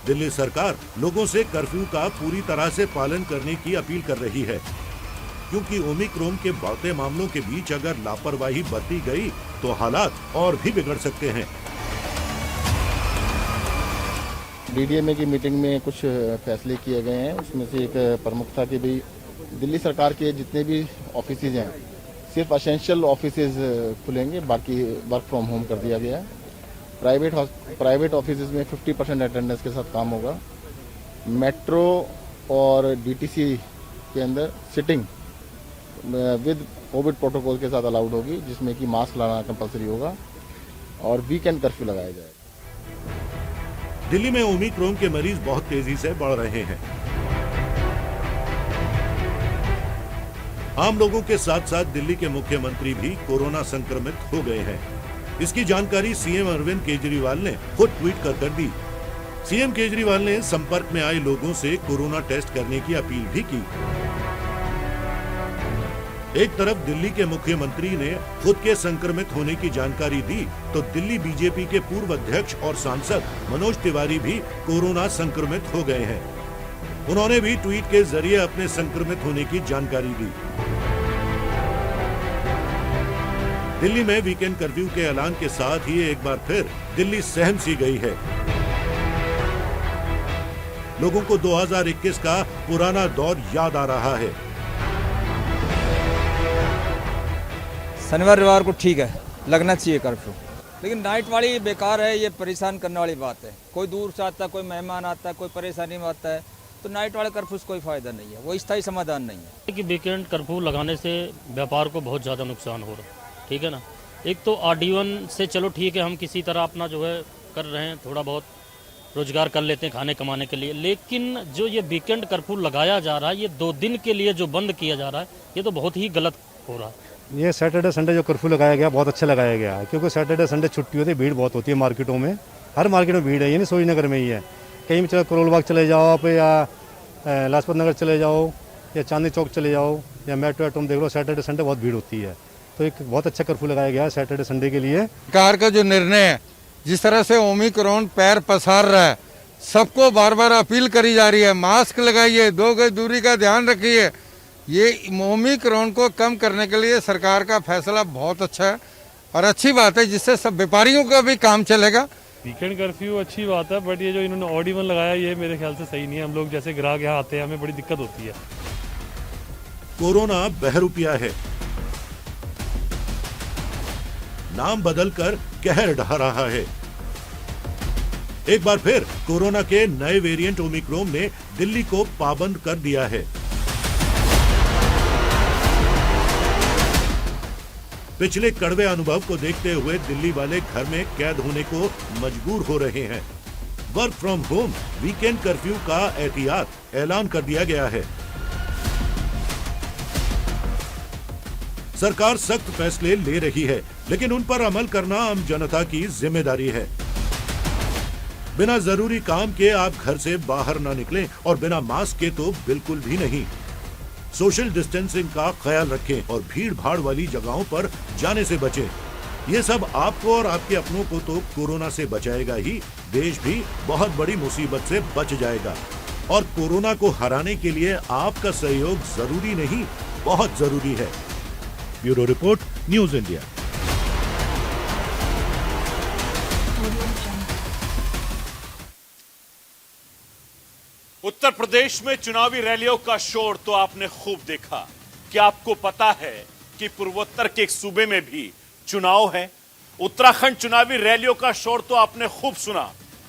दिल्ली सरकार लोगों से कर्फ्यू का पूरी तरह से पालन करने की अपील कर रही है, क्योंकि ओमिक्रॉन के बढ़ते मामलों के बीच अगर लापरवाही बरती गई तो हालात और भी बिगड़ सकते हैं। डीडीएमए की मीटिंग में कुछ फैसले किए गए हैं, उसमें से एक प्रमुख था कि भाई दिल्ली सरकार के जितने भी ऑफिसेज हैं सिर्फ असेंशियल ऑफिसेज खुलेंगे, बाकी वर्क फ्रॉम होम कर दिया गया है। प्राइवेट ऑफिसेज में 50% अटेंडेंस के साथ काम होगा। मेट्रो और डीटीसी के अंदर सिटिंग विद कोविड प्रोटोकॉल के साथ अलाउड होगी, जिसमें कि मास्क लगाना कंपलसरी होगा और वीकेंड कर्फ्यू लगाया जाएगा। दिल्ली में ओमिक्रॉन के मरीज बहुत तेजी से बढ़ रहे हैं। आम लोगों के साथ साथ दिल्ली के मुख्यमंत्री भी कोरोना संक्रमित हो गए हैं। इसकी जानकारी सीएम अरविंद केजरीवाल ने खुद ट्वीट कर दी। सीएम केजरीवाल ने संपर्क में आए लोगों से कोरोना टेस्ट करने की अपील भी की। एक तरफ दिल्ली के मुख्यमंत्री ने खुद के संक्रमित होने की जानकारी दी, तो दिल्ली बीजेपी के पूर्व अध्यक्ष और सांसद मनोज तिवारी भी कोरोना संक्रमित हो गए हैं। उन्होंने भी ट्वीट के जरिए अपने संक्रमित होने की जानकारी दी। दिल्ली में वीकेंड कर्फ्यू के ऐलान के साथ ही एक बार फिर दिल्ली सहम सी गई है। लोगों को 2021 का पुराना दौर याद आ रहा है। शनिवार रविवार को ठीक है, लगना चाहिए कर्फ्यू, लेकिन नाइट वाली बेकार है, ये परेशान करने वाली बात है। कोई दूर से आता है, कोई मेहमान आता है, कोई परेशानी में आता है, तो नाइट वाले कर्फ्यू से कोई फायदा नहीं है, वो स्थायी समाधान नहीं है। कि वीकेंड कर्फ्यू लगाने से व्यापार को बहुत ज़्यादा नुकसान हो रहा है, ठीक है ना। एक तो आजीवन से चलो ठीक है, हम किसी तरह अपना जो है कर रहे हैं, थोड़ा बहुत रोजगार कर लेते हैं खाने कमाने के लिए, लेकिन जो ये वीकेंड कर्फ्यू लगाया जा रहा है, ये 2 दिन के लिए जो बंद किया जा रहा है, ये तो बहुत ही गलत हो रहा है। ये सैटरडे संडे जो कर्फ्यू लगाया गया बहुत अच्छा लगाया गया है, क्योंकि सैटरडे संडे छुट्टी होती है, भीड़ बहुत होती है मार्केटों में, हर मार्केट में भीड़ है, ये नहीं सोई नगर में ही है, कहीं भी चलो करोल बाग चले जाओ आप, या लाजपत नगर चले जाओ, या चांदनी चौक चले जाओ, या मेट्रो देख लो, सैटरडे संडे बहुत भीड़ होती है। तो एक बहुत अच्छा कर्फ्यू लगाया गया है सैटरडे संडे के लिए। सरकार का जो निर्णय है, जिस तरह से ओमिक्रॉन पैर पसार रहा है, सबको बार बार अपील करी जा रही है, मास्क लगाइए, 2 गज दूरी का ध्यान रखिए, ये ओमिक्रॉन को कम करने के लिए सरकार का फैसला बहुत अच्छा है और अच्छी बात है, जिससे सब व्यापारियों का भी काम चलेगा। वीकेंड कर्फ्यू अच्छी बात है, बट ये जो इन्होंने ऑड इवन लगाया ये मेरे ख्याल से सही नहीं है। हम लोग जैसे ग्राहक यहाँ आते हैं हमें बड़ी दिक्कत होती है। कोरोना बहरूपिया है, नाम बदलकर कहर ढा रहा है। एक बार फिर कोरोना के नए वेरिएंट ओमिक्रॉन ने दिल्ली को पाबंद कर दिया है। पिछले कड़वे अनुभव को देखते हुए दिल्ली वाले घर में कैद होने को मजबूर हो रहे हैं। Work from home, weekend curfew का एहतियात ऐलान कर दिया गया है। सरकार सख्त फैसले ले रही है, लेकिन उन पर अमल करना आम जनता की जिम्मेदारी है। बिना जरूरी काम के आप घर से बाहर ना निकलें और बिना मास्क के तो बिल्कुल भी नहीं। सोशल डिस्टेंसिंग का ख्याल रखें और भीड़ भाड़ वाली जगहों पर जाने से बचें। ये सब आपको और आपके अपनों को तो कोरोना से बचाएगा ही, देश भी बहुत बड़ी मुसीबत से बच जाएगा। और कोरोना को हराने के लिए आपका सहयोग जरूरी नहीं, बहुत जरूरी है। Bureau report, news India. Uttar Pradesh में चुनावी रैलियों का शोर तो आपने खूब देखा। क्या आपको पता है कि पूर्वोत्तर के एक सूबे में भी चुनाव है? उत्तराखंड चुनावी रैलियों का शोर तो आपने खूब सुना।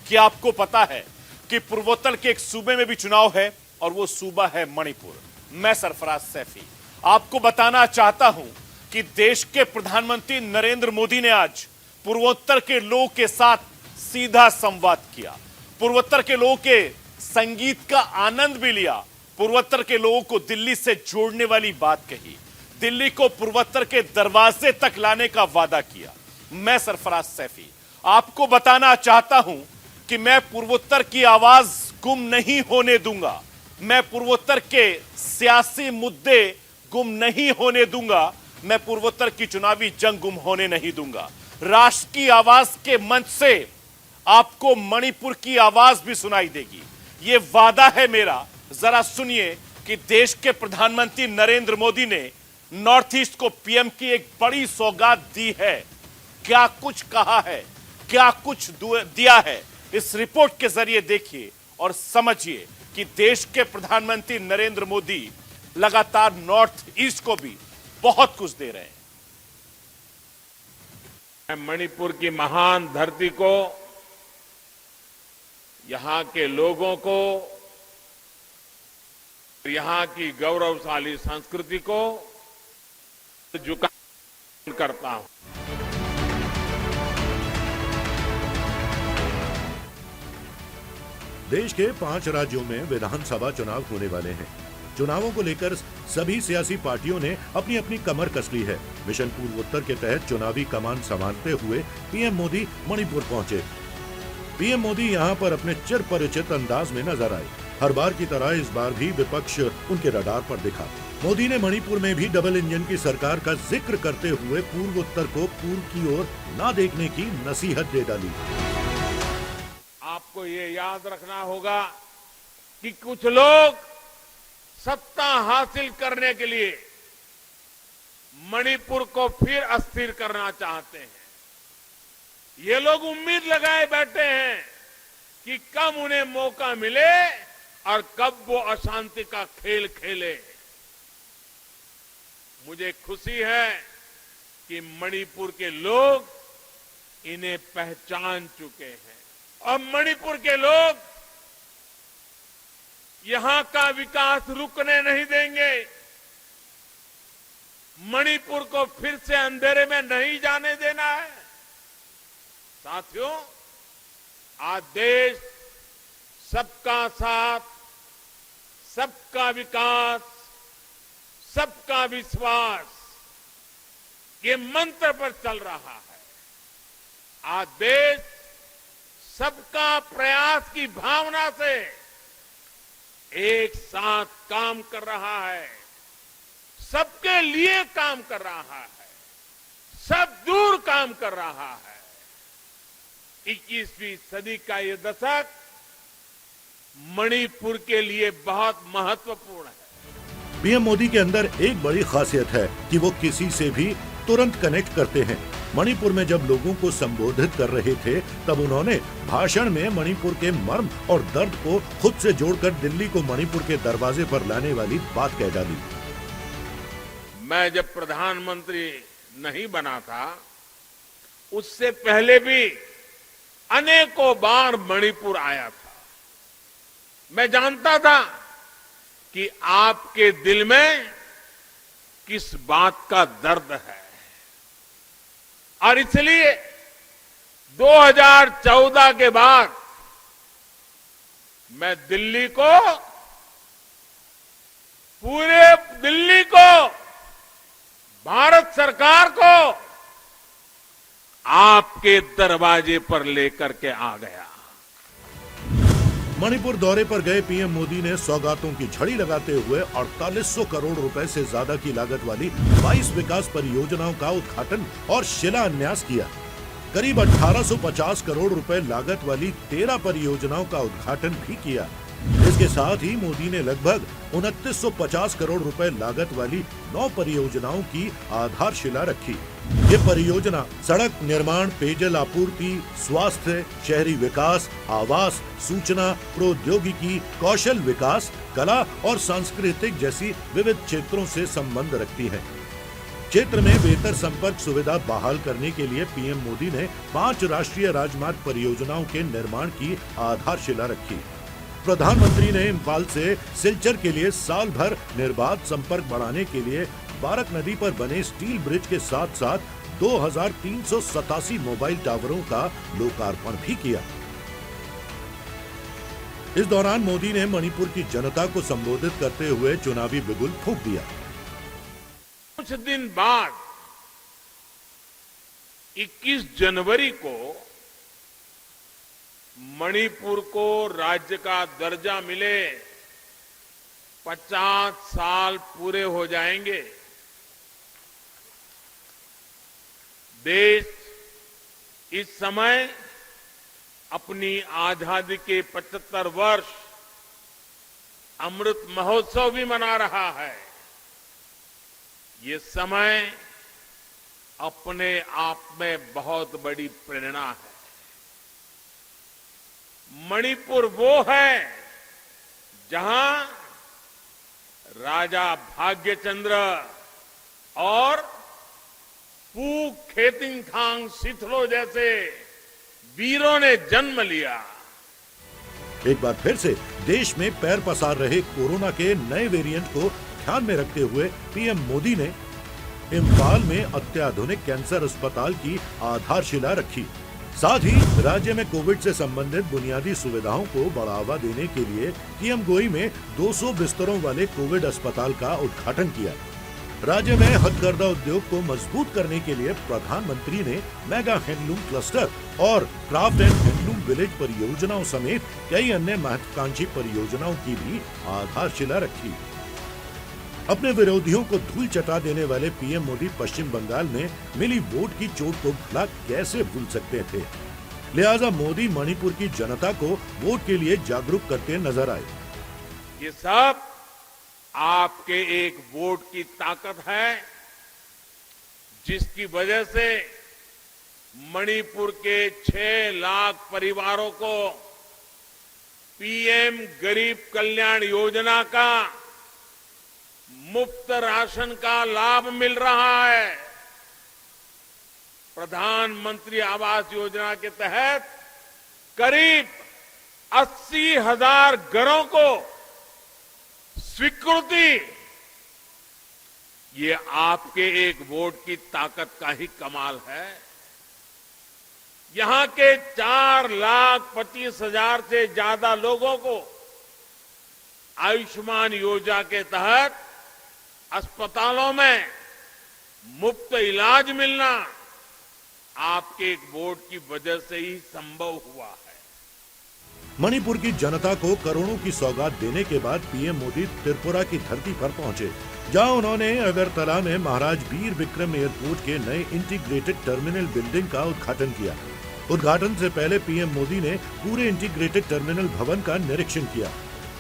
क्या आपको पता है कि पूर्वोत्तर के एक सूबे में भी चुनाव है और वो सूबा है मणिपुर? मैं सरफराज सैफी आपको बताना चाहता हूं कि देश के प्रधानमंत्री नरेंद्र मोदी ने आज पूर्वोत्तर के लोगों के साथ सीधा संवाद किया। पूर्वोत्तर के लोगों के संगीत का आनंद भी लिया। पूर्वोत्तर के लोगों को दिल्ली से जोड़ने वाली बात कही, दिल्ली को पूर्वोत्तर के दरवाजे तक लाने का वादा किया। मैं सरफराज सैफी आपको बताना चाहता हूं कि मैं पूर्वोत्तर की आवाज गुम नहीं होने दूंगा। मैं पूर्वोत्तर के सियासी मुद्दे गुम नहीं होने दूंगा। मैं पूर्वोत्तर की चुनावी जंग गुम होने नहीं दूंगा। राष्ट्र की आवाज के मंच से आपको मणिपुर की आवाज भी सुनाई देगी। ये वादा है मेरा। जरा सुनिए कि देश के प्रधानमंत्री नरेंद्र मोदी ने नॉर्थ ईस्ट को पीएम की एक बड़ी सौगात दी है। क्या कुछ कहा है, क्या कुछ दिया है, इस रिपोर्ट के जरिए देखिए और समझिए कि देश के प्रधानमंत्री नरेंद्र मोदी लगातार नॉर्थ ईस्ट को भी बहुत कुछ दे रहे हैं। मैं मणिपुर की महान धरती को, यहां के लोगों को, यहां की गौरवशाली संस्कृति को झुका करता हूं। देश के 5 राज्यों में विधानसभा चुनाव होने वाले हैं। चुनावों को लेकर सभी सियासी पार्टियों ने अपनी अपनी कमर कस ली है। मिशन पूर्वोत्तर के तहत चुनावी कमान संभालते हुए पीएम मोदी मणिपुर पहुंचे। पीएम मोदी यहां पर अपने चिर परिचित अंदाज में नजर आए। हर बार की तरह इस बार भी विपक्ष उनके रडार पर दिखा। मोदी ने मणिपुर में भी डबल इंजन की सरकार का जिक्र करते हुए पूर्वोत्तर को पूर्व की ओर न देखने की नसीहत दे डाली। आपको ये याद रखना होगा कि कुछ लोग सत्ता हासिल करने के लिए मणिपुर को फिर अस्थिर करना चाहते हैं। ये लोग उम्मीद लगाए बैठे हैं कि कब उन्हें मौका मिले और कब वो अशांति का खेल खेले। मुझे खुशी है कि मणिपुर के लोग इन्हें पहचान चुके हैं और मणिपुर के लोग यहां का विकास रुकने नहीं देंगे। मणिपुर को फिर से अंधेरे में नहीं जाने देना है। साथियों, आज देश सबका साथ, सबका विकास, सबका विश्वास के मंत्र पर चल रहा है। आज देश सबका प्रयास की भावना से एक साथ काम कर रहा है, सबके लिए काम कर रहा है, सब दूर काम कर रहा है। 21वीं सदी का ये दशक मणिपुर के लिए बहुत महत्वपूर्ण है। पीएम मोदी के अंदर एक बड़ी खासियत है कि वो किसी से भी तुरंत कनेक्ट करते हैं। मणिपुर में जब लोगों को संबोधित कर रहे थे तब उन्होंने भाषण में मणिपुर के मर्म और दर्द को खुद से जोड़कर दिल्ली को मणिपुर के दरवाजे पर लाने वाली बात कह डाली। मैं जब प्रधानमंत्री नहीं बना था उससे पहले भी अनेकों बार मणिपुर आया था। मैं जानता था कि आपके दिल में किस बात का दर्द है और इसलिए 2014 के बाद मैं दिल्ली को, पूरे दिल्ली को, भारत सरकार को आपके दरवाजे पर लेकर के आ गया। मणिपुर दौरे पर गए पीएम मोदी ने सौगातों की झड़ी लगाते हुए 4800 करोड़ रुपए से ज्यादा की लागत वाली 22 विकास परियोजनाओं का उद्घाटन और शिलान्यास किया। करीब 1850 करोड़ रुपए लागत वाली 13 परियोजनाओं का उद्घाटन भी किया। इसके साथ ही मोदी ने लगभग 2950 करोड़ रुपए लागत वाली 9 परियोजनाओं की आधारशिला रखी। ये परियोजना सड़क निर्माण, पेयजल आपूर्ति, स्वास्थ्य, शहरी विकास, आवास, सूचना, प्रौद्योगिकी, कौशल विकास, कला और सांस्कृतिक जैसी विविध क्षेत्रों से संबंध रखती है। क्षेत्र में बेहतर संपर्क सुविधा बहाल करने के लिए पीएम मोदी ने 5 राष्ट्रीय राजमार्ग परियोजनाओं के निर्माण की आधारशिला रखी। प्रधानमंत्री ने इम्फाल से सिलचर के लिए साल भर निर्बाध संपर्क बढ़ाने के लिए बारक नदी पर बने स्टील ब्रिज के साथ साथ 2387 मोबाइल टावरों का लोकार्पण भी किया। इस दौरान मोदी ने मणिपुर की जनता को संबोधित करते हुए चुनावी बिगुल फूंक दिया। कुछ दिन बाद 21 जनवरी को मणिपुर को राज्य का दर्जा मिले 50 साल पूरे हो जाएंगे। देश इस समय अपनी आजादी के 75 वर्ष अमृत महोत्सव भी मना रहा है। ये समय अपने आप में बहुत बड़ी प्रेरणा है। मणिपुर वो है जहां राजा भाग्यचंद्र और पू खेतिंगखांग सिथलो जैसे वीरों ने जन्म लिया। एक बार फिर से देश में पैर पसार रहे कोरोना के नए वेरिएंट को ध्यान में रखते हुए पीएम मोदी ने इम्फाल में अत्याधुनिक कैंसर अस्पताल की आधारशिला रखी। साथ ही राज्य में कोविड से संबंधित बुनियादी सुविधाओं को बढ़ावा देने के लिए कियमगोई में 200 बिस्तरों वाले कोविड अस्पताल का उद्घाटन किया। राज्य में हथकरघा उद्योग को मजबूत करने के लिए प्रधानमंत्री ने मेगा हैंडलूम क्लस्टर और क्राफ्ट एंड हैंडलूम विलेज परियोजनाओं समेत कई अन्य महत्वाकांक्षी परियोजनाओं की भी आधारशिला रखी। अपने विरोधियों को धूल चटा देने वाले पीएम मोदी पश्चिम बंगाल में मिली वोट की चोट को भला कैसे भूल सकते थे। लिहाजा मोदी मणिपुर की जनता को वोट के लिए जागरूक करते नजर आए। ये सब आपके एक वोट की ताकत है, जिसकी वजह से मणिपुर के 6 लाख परिवारों को पीएम गरीब कल्याण योजना का मुफ्त राशन का लाभ मिल रहा है। प्रधानमंत्री आवास योजना के तहत करीब 80,000 घरों को स्वीकृति, ये आपके एक वोट की ताकत का ही कमाल है। यहां के 4,25,000 से ज्यादा लोगों को आयुष्मान योजना के तहत अस्पतालों में मुफ्त इलाज मिलना आपके एक वोट की वजह से ही संभव हुआ है। मणिपुर की जनता को करोड़ों की सौगात देने के बाद पीएम मोदी त्रिपुरा की धरती पर पहुंचे, जहां उन्होंने अगरतला में महाराज वीर विक्रम एयरपोर्ट के नए इंटीग्रेटेड टर्मिनल बिल्डिंग का उद्घाटन किया। उद्घाटन से पहले पीएम मोदी ने पूरे इंटीग्रेटेड टर्मिनल भवन का निरीक्षण किया।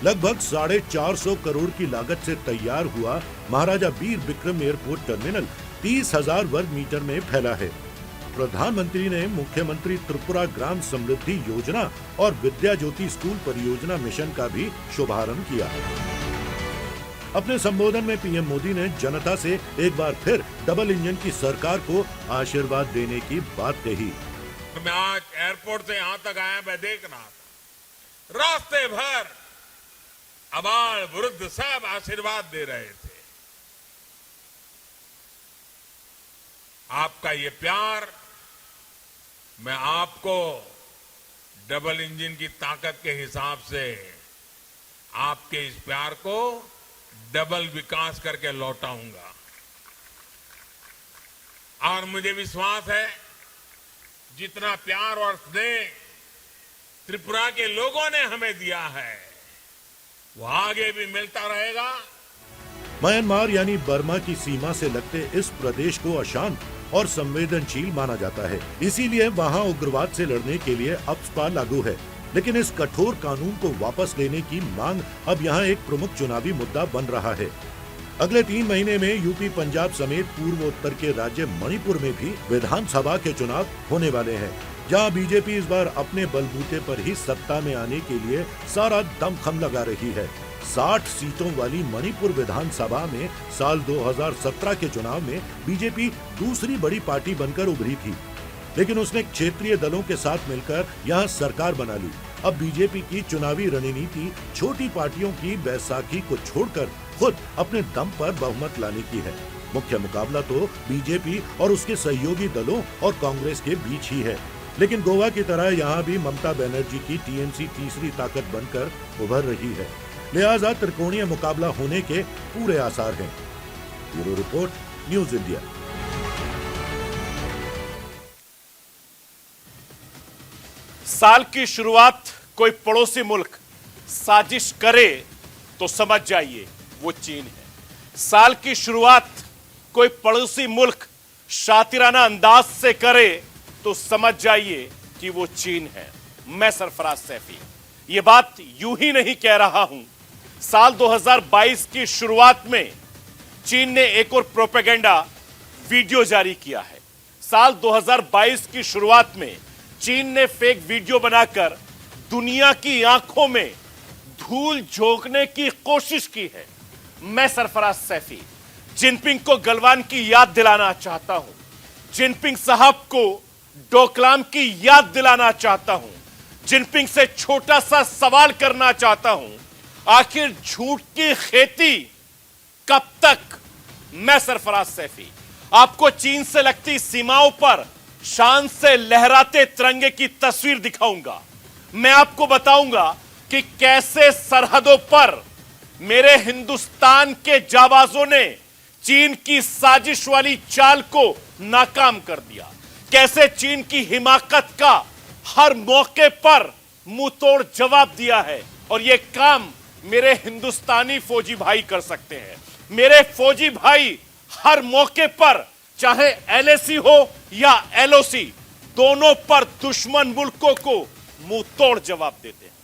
लगभग 450 करोड़ की लागत से तैयार हुआ महाराजा वीर विक्रम एयरपोर्ट टर्मिनल 30,000 वर्ग मीटर में फैला है। प्रधानमंत्री ने मुख्यमंत्री त्रिपुरा ग्राम समृद्धि योजना और विद्या ज्योति स्कूल परियोजना मिशन का भी शुभारंभ किया। अपने संबोधन में पीएम मोदी ने जनता से एक बार फिर डबल इंजन की सरकार को आशीर्वाद देने की बात कही। मैं आज एयरपोर्ट से यहां तक आया, मैं देख रहा था रास्ते भर अबाल वृद्ध सब आशीर्वाद दे रहे थे। आपका ये प्यार मैं आपको डबल इंजन की ताकत के हिसाब से आपके इस प्यार को डबल विकास करके लौटाऊंगा। और मुझे विश्वास है जितना प्यार और स्नेह त्रिपुरा के लोगों ने हमें दिया है वो आगे भी मिलता रहेगा। म्यांमार यानी बर्मा की सीमा से लगते इस प्रदेश को अशांत और संवेदनशील माना जाता है, इसीलिए वहां उग्रवाद से लड़ने के लिए अफ्स्पा लागू है। लेकिन इस कठोर कानून को वापस लेने की मांग अब यहाँ एक प्रमुख चुनावी मुद्दा बन रहा है। अगले 3 महीने में यूपी, पंजाब समेत पूर्वोत्तर के राज्य मणिपुर में भी विधानसभा के चुनाव होने वाले हैं, जहां बीजेपी इस बार अपने बलबूते पर ही सत्ता में आने के लिए सारा दमखम लगा रही है। 60 सीटों वाली मणिपुर विधानसभा में साल 2017 के चुनाव में बीजेपी दूसरी बड़ी पार्टी बनकर उभरी थी, लेकिन उसने क्षेत्रीय दलों के साथ मिलकर यहां सरकार बना ली। अब बीजेपी की चुनावी रणनीति छोटी पार्टियों की बैसाखी को छोड़कर खुद अपने दम पर बहुमत लाने की है। मुख्य मुकाबला तो बीजेपी और उसके सहयोगी दलों और कांग्रेस के बीच ही है, लेकिन गोवा की तरह यहाँ भी ममता बनर्जी की टीएमसी तीसरी ताकत बनकर उभर रही है, लिहाजा त्रिकोणीय मुकाबला होने के पूरे आसार हैं। Bureau report, news India. साल की शुरुआत कोई पड़ोसी मुल्क साजिश करे तो समझ जाइए वो चीन है। साल की शुरुआत कोई पड़ोसी मुल्क शातिराना अंदाज से करे तो समझ जाइए कि वो चीन है। मैं सरफराज सैफी ये बात यूं ही नहीं कह रहा हूं। साल 2022 की शुरुआत में चीन ने एक और प्रोपेगेंडा वीडियो जारी किया है। साल 2022 की शुरुआत में चीन ने फेक वीडियो बनाकर दुनिया की आंखों में धूल झोंकने की कोशिश की है। मैं सरफराज सैफी जिनपिंग को गलवान की याद दिलाना चाहता हूं। जिनपिंग साहब को डोकलाम की याद दिलाना चाहता हूं। जिनपिंग से छोटा सा सवाल करना चाहता हूं, आखिर झूठ की खेती कब तक? मैं सरफराज सैफी आपको चीन से लगती सीमाओं पर शान से लहराते तिरंगे की तस्वीर दिखाऊंगा। मैं आपको बताऊंगा कि कैसे सरहदों पर मेरे हिंदुस्तान के जाबाजों ने चीन की साजिश वाली चाल को नाकाम कर दिया, कैसे चीन की हिमाकत का हर मौके पर मुंह तोड़ जवाब दिया है। और यह काम मेरे हिंदुस्तानी फौजी भाई कर सकते हैं। मेरे फौजी भाई हर मौके पर, चाहे एलएसी हो या एलओसी, दोनों पर दुश्मन मुल्कों को मुंह तोड़ जवाब देते हैं।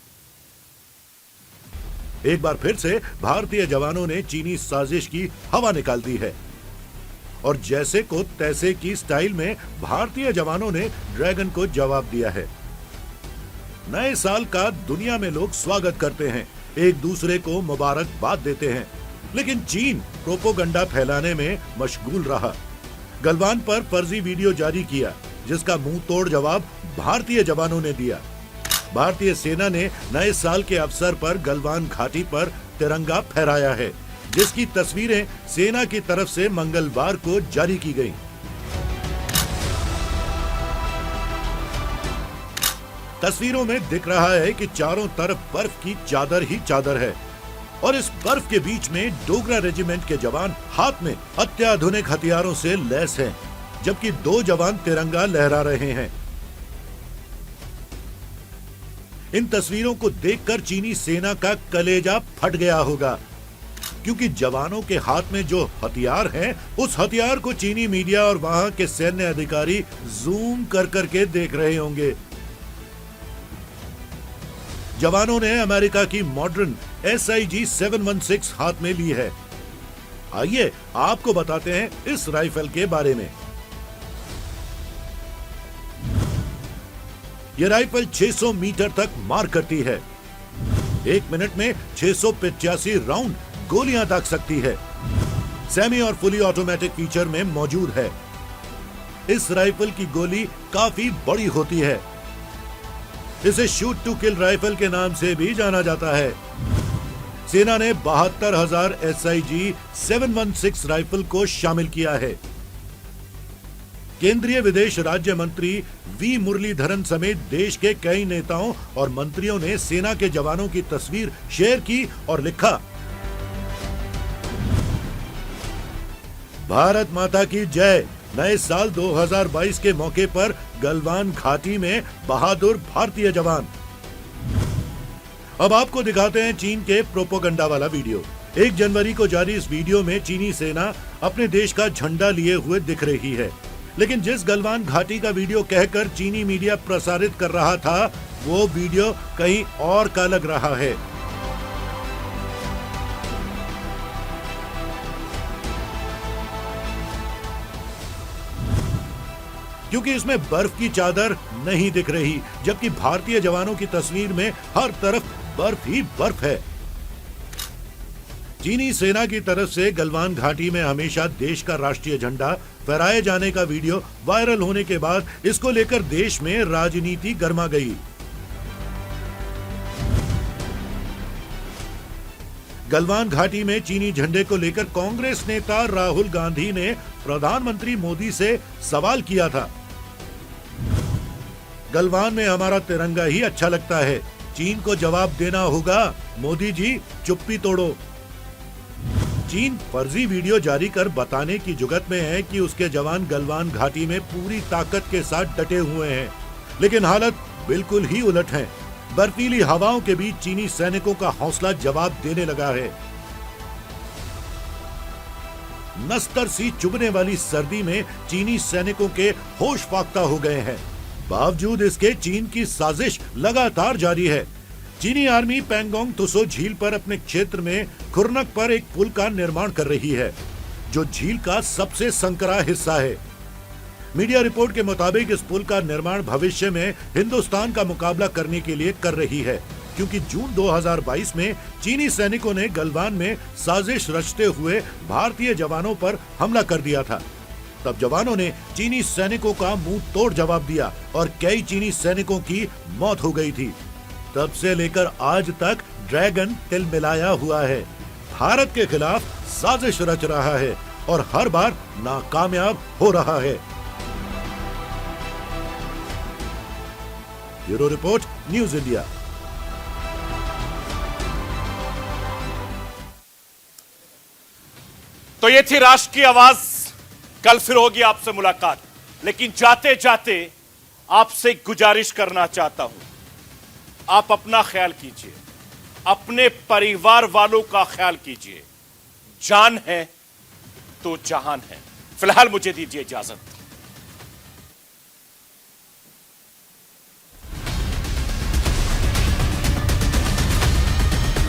एक बार फिर से भारतीय जवानों ने चीनी साजिश की हवा निकाल दी है और जैसे को तैसे की स्टाइल में भारतीय जवानों ने ड्रैगन को जवाब दिया है। नए साल का दुनिया में लोग स्वागत करते हैं, एक दूसरे को मुबारकबाद देते हैं, लेकिन चीन प्रोपोगंडा फैलाने में मशगूल रहा। गलवान पर फर्जी वीडियो जारी किया, जिसका मुंह तोड़ जवाब भारतीय जवानों ने दिया। भारतीय सेना ने नए साल के अवसर पर गलवान घाटी पर तिरंगा फहराया है, जिसकी तस्वीरें सेना की तरफ से मंगलवार को जारी की गईं। तस्वीरों में दिख रहा है कि चारों तरफ बर्फ की चादर ही चादर है और इस बर्फ के बीच में डोगरा रेजिमेंट के जवान हाथ में अत्याधुनिक हथियारों से लैस हैं, जबकि 2 जवान तिरंगा लहरा रहे हैं। इन तस्वीरों को देखकर चीनी सेना का कलेजा फट गया होगा, क्योंकि जवानों के हाथ में जो हथियार हैं, उस हथियार को चीनी मीडिया और वहां के सैन्य अधिकारी जूम कर करके देख रहे होंगे। जवानों ने अमेरिका की मॉडर्न SIG 716 हाथ में ली है। आइए आपको बताते हैं इस राइफल के बारे में। यह राइफल 600 मीटर तक मार करती है। 1 मिनट में 685 राउंड गोलियां दाग सकती है। सेमी और फुली ऑटोमेटिक फीचर में मौजूद है। इस राइफल की गोली काफी बड़ी होती है। इसे शूट टू किल राइफल के नाम से भी जाना जाता है। सेना ने 72,000 SIG 716 राइफल को शामिल किया है। केंद्रीय विदेश राज्य मंत्री वी मुरलीधरन समेत देश के कई नेताओं और मंत्रियों ने सेना के जवानों की तस्वीर शेयर की और लिखा, भारत माता की जय। नए साल 2022 के मौके पर गलवान घाटी में बहादुर भारतीय जवान। अब आपको दिखाते हैं चीन के प्रोपोगंडा वाला वीडियो। 1 जनवरी को जारी इस वीडियो में चीनी सेना अपने देश का झंडा लिए हुए दिख रही है, लेकिन जिस गलवान घाटी का वीडियो कहकर चीनी मीडिया प्रसारित कर रहा था, वो वीडियो कहीं और का लग रहा है। क्योंकि इसमें बर्फ की चादर नहीं दिख रही, जबकि भारतीय जवानों की तस्वीर में हर तरफ बर्फ ही बर्फ है। चीनी सेना की तरफ से गलवान घाटी में हमेशा देश का राष्ट्रीय झंडा फहराए जाने का वीडियो वायरल होने के बाद इसको लेकर देश में राजनीति गर्मा गई। गलवान घाटी में चीनी झंडे को लेकर कांग्रेस नेता राहुल गांधी ने प्रधानमंत्री मोदी से सवाल किया था। गलवान में हमारा तिरंगा ही अच्छा लगता है, चीन को जवाब देना होगा, मोदी जी चुप्पी तोड़ो। चीन फर्जी वीडियो जारी कर बताने की जुगत में है कि उसके जवान गलवान घाटी में पूरी ताकत के साथ डटे हुए हैं, लेकिन हालत बिल्कुल ही उलट है। बर्फीली हवाओं के बीच चीनी सैनिकों का हौसला जवाब देने लगा है। नस्तर सी चुभने वाली सर्दी में चीनी सैनिकों के होश फाख्ता हो गए हैं। बावजूद इसके चीन की साजिश लगातार जारी है। चीनी आर्मी पैंगोंग तुसो झील पर अपने क्षेत्र में खुरनक पर एक पुल का निर्माण कर रही है, जो झील का सबसे संकरा हिस्सा है। मीडिया रिपोर्ट के मुताबिक इस पुल का निर्माण भविष्य में हिंदुस्तान का मुकाबला करने के लिए कर रही है, क्योंकि जून 2022 में चीनी सैनिकों ने गलवान में साजिश रचते हुए भारतीय जवानों पर हमला कर दिया था। तब जवानों ने चीनी सैनिकों का मुंह तोड़ जवाब दिया और कई चीनी सैनिकों की मौत हो गई थी। तब से लेकर आज तक ड्रैगन तिलमिलाया हुआ है, भारत के खिलाफ साजिश रच रहा है और हर बार नाकामयाब हो रहा है। Bureau report, news India. तो ये थी राष्ट्र की आवाज। कल फिर होगी आपसे मुलाकात, लेकिन जाते जाते आपसे गुजारिश करना चाहता हूं, आप अपना ख्याल कीजिए, अपने परिवार वालों का ख्याल कीजिए। जान है तो जहान है। फिलहाल मुझे दीजिए इजाजत।